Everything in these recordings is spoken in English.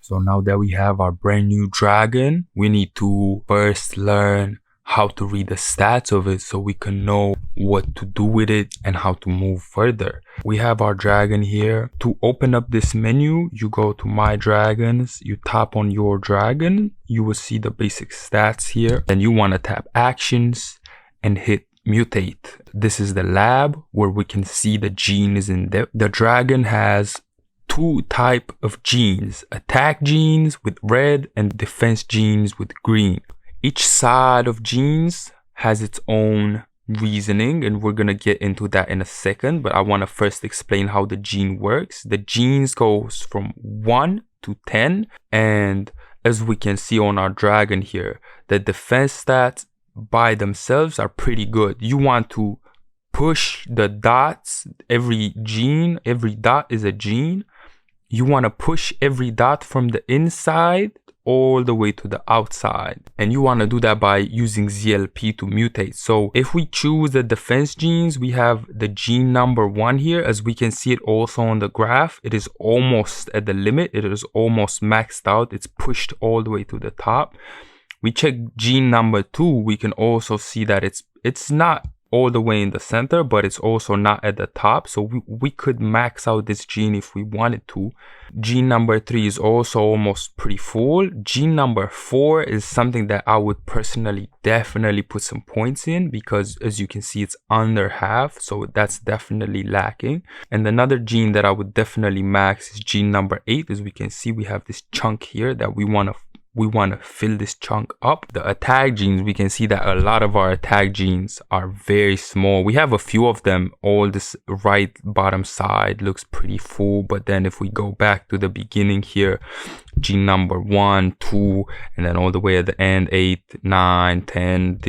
So now that we have our brand new dragon, we need to first learn how to read the stats of it so we can know what to do with it and how to move further. We have our dragon here. To open up this menu, you go to My Dragons, you tap on your dragon, you will see the basic stats here. Then you want to tap Actions and hit Mutate. This is the lab where we can see the gene is in there. The dragon has two type of genes: attack genes with red and defense genes with green. Each side of genes has its own reasoning, and we're gonna get into that in a second, but I want to first explain how the gene works. The genes goes from 1 to 10, and as we can see on our dragon here, the defense stats by themselves are pretty good. You want to push the dots. Every dot is a gene. You want to push every dot from the inside all the way to the outside, and you want to do that by using ZLP to mutate. So if we choose the defense genes, we have the gene number 1 here. As we can see it also on the graph, it is almost at the limit. It is almost maxed out. It's pushed all the way to the top. We check gene number 2, we can also see that it's not all the way in the center, but it's also not at the top. So we could max out this gene if we wanted to. Gene number 3 is also almost pretty full. Gene number 4 is something that I would personally definitely put some points in, because as you can see, it's under half. So that's definitely lacking. And another gene that I would definitely max is gene number 8. As we can see, we have this chunk here that we want to fill this chunk up. The attack genes, we can see that a lot of our attack genes are very small. We have a few of them. All this right bottom side looks pretty full, but then if we go back to the beginning here, gene number 1, 2, and then all the way at the end, 8, 9, 10,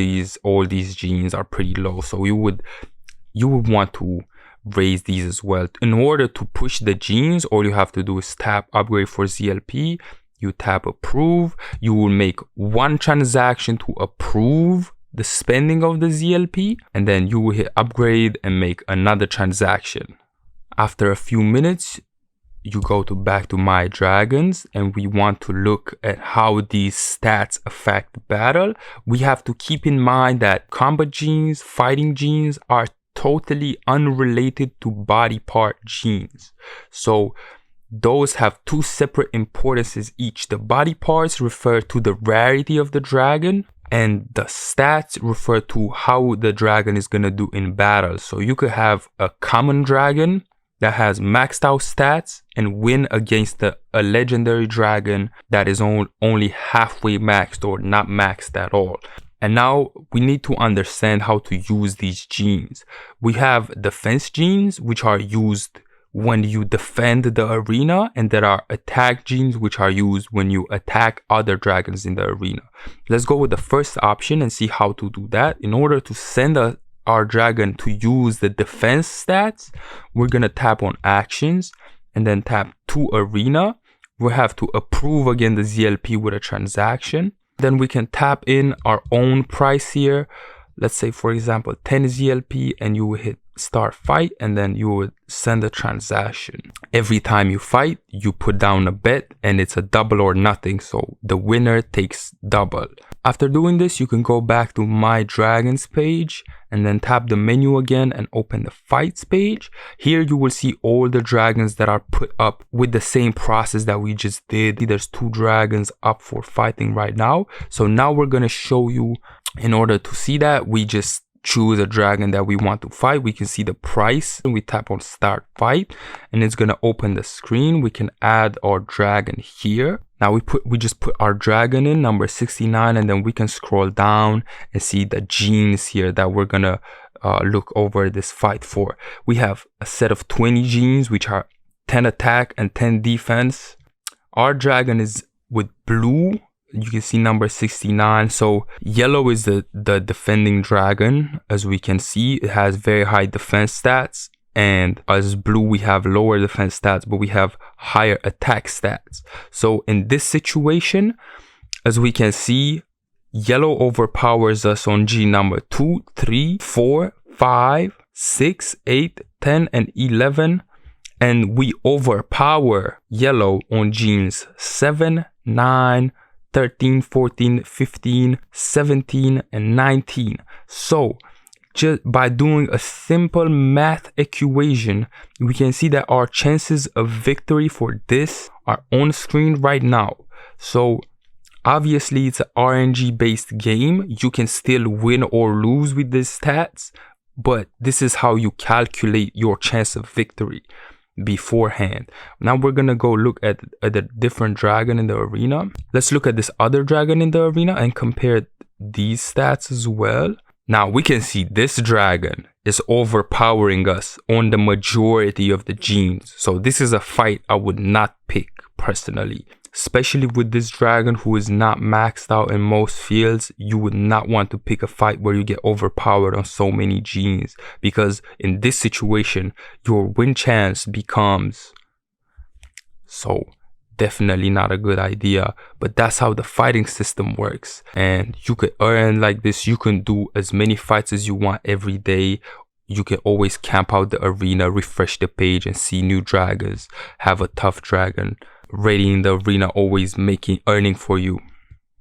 all these genes are pretty low. So you would want to raise these as well. In order to push the genes, all you have to do is tap Upgrade for ZLP. You tap Approve. You will make one transaction to approve the spending of the ZLP, and then you will hit Upgrade and make another transaction. After a few minutes, you go back to My Dragons, and we want to look at how these stats affect battle. We have to keep in mind that combat genes, fighting genes are totally unrelated to body part genes. So those have two separate importances each. The body parts refer to the rarity of the dragon, and the stats refer to how the dragon is gonna do in battle. So you could have a common dragon that has maxed out stats and win against a legendary dragon that is only halfway maxed or not maxed at all. And now we need to understand how to use these genes. We have defense genes, which are used when you defend the arena, and there are attack genes which are used when you attack other dragons in the arena. Let's go with the first option and see how to do that. In order to send our dragon to use the defense stats, we're gonna tap on Actions and then tap to Arena. We'll have to approve again the ZLP with a transaction. Then we can tap in our own price here. Let's say, for example, 10 ZLP, and you will hit Start Fight, and then you would send a transaction. Every time you fight, you put down a bet, and it's a double or nothing, so the winner takes double. After doing this, you can go back to My Dragons page and then tap the menu again and open the Fights page. Here you will see all the dragons that are put up with the same process that we just did. There's 2 dragons up for fighting right now. So now we're gonna show you, in order to see that, we just choose a dragon that we want to fight. We can see the price, and we tap on Start Fight, and it's gonna open the screen. We can add our dragon here. Now we just put our dragon in, number 69, and then we can scroll down and see the genes here that we're gonna look over this fight for. We have a set of 20 genes, which are 10 attack and 10 defense. Our dragon is with blue. You can see number 69. So yellow is the defending dragon. As we can see, it has very high defense stats, and as blue we have lower defense stats, but we have higher attack stats. So in this situation, as we can see, yellow overpowers us on G number 2, 3, 4, 5, 6, 8, 10, and 11. and we overpower yellow on genes 7, 9, 13, 14, 15, 17, and 19. So just by doing a simple math equation, we can see that our chances of victory for this are on screen right now. So obviously it's an RNG based game. You can still win or lose with these stats, but this is how you calculate your chance of victory beforehand. Now we're gonna go look at the different dragon in the arena. Let's look at this other dragon in the arena and compare these stats as well. Now we can see this dragon is overpowering us on the majority of the genes. So this is a fight I would not pick personally. Especially with this dragon who is not maxed out in most fields, you would not want to pick a fight where you get overpowered on so many genes. Because in this situation, your win chance becomes so definitely not a good idea, but that's how the fighting system works. And you could earn like this. You can do as many fights as you want every day. You can always camp out the arena, refresh the page, and see new dragons. Have a tough dragon ready in the arena, always earning for you.